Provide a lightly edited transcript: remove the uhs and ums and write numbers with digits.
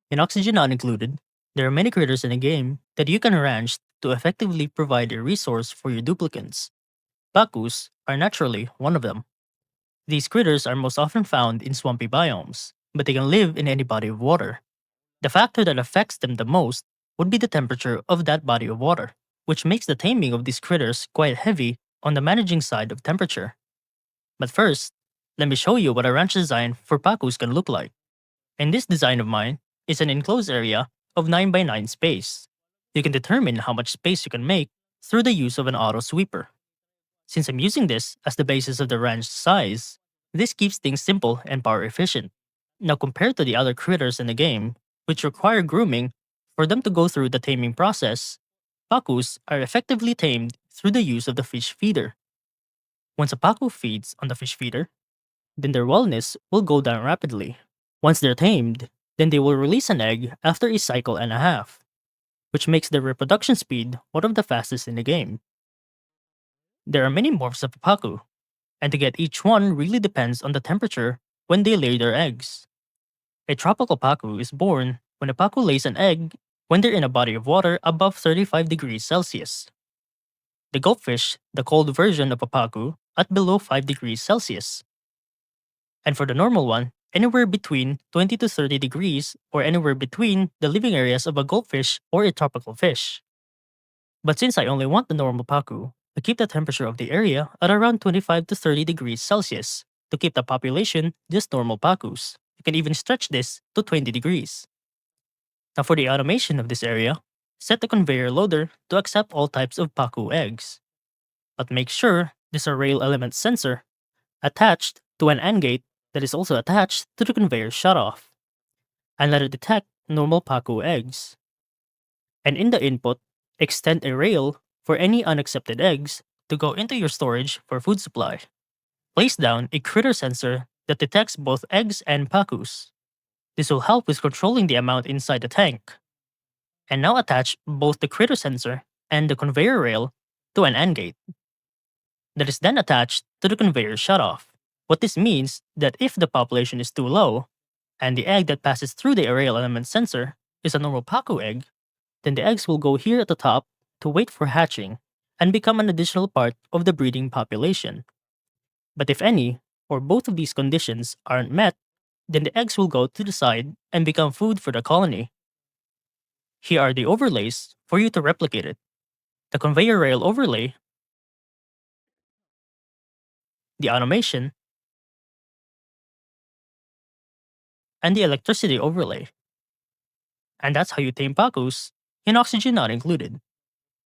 In oxygen not included, there are many critters in the game that you can ranch to effectively provide a resource for your duplicants. Pacus are naturally one of them. These critters are most often found in swampy biomes, but they can live in any body of water. The factor that affects them the most would be the temperature of that body of water, which makes the taming of these critters quite heavy on the managing side of temperature. But first, let me show you what a ranch design for Pacus can look like. In this design of mine is an enclosed area of 9 by 9 space. You can determine how much space you can make through the use of an auto sweeper. Since I'm using this as the basis of the ranch size, this keeps things simple and power efficient. Now compared to the other critters in the game, which require grooming for them to go through the taming process, Pacus are effectively tamed through the use of the fish feeder. Once a Pacu feeds on the fish feeder, then their wellness will go down rapidly. Once they're tamed, then they will release an egg after a cycle and a half, which makes their reproduction speed one of the fastest in the game. There are many morphs of Pacu, and to get each one really depends on the temperature when they lay their eggs. A tropical Pacu is born when a Pacu lays an egg when they're in a body of water above 35 degrees Celsius. The goldfish, the cold version of a Pacu, at below 5 degrees Celsius. And for the normal one, anywhere between 20 to 30 degrees or anywhere between the living areas of a goldfish or a tropical fish. But since I only want the normal Pacu, I keep the temperature of the area at around 25 to 30 degrees Celsius to keep the population just normal Pacus. You can even stretch this to 20 degrees. Now for the automation of this area, set the conveyor loader to accept all types of Pacu eggs. But make sure there's a rail element sensor attached to an AND gate that is also attached to the conveyor shutoff, and let it detect normal Pacu eggs. And in the input, extend a rail for any unaccepted eggs to go into your storage for food supply. Place down a critter sensor that detects both eggs and Pacus. This will help with controlling the amount inside the tank. And now attach both the critter sensor and the conveyor rail to an AND gate that is then attached to the conveyor shutoff. What this means that if the population is too low, and the egg that passes through the aerial element sensor is a normal Pacu egg, then the eggs will go here at the top to wait for hatching and become an additional part of the breeding population. But if any or both of these conditions aren't met, then the eggs will go to the side and become food for the colony. Here are the overlays for you to replicate it. The conveyor rail overlay, the automation, and the electricity overlay. And that's how you tame Pacus in oxygen not included.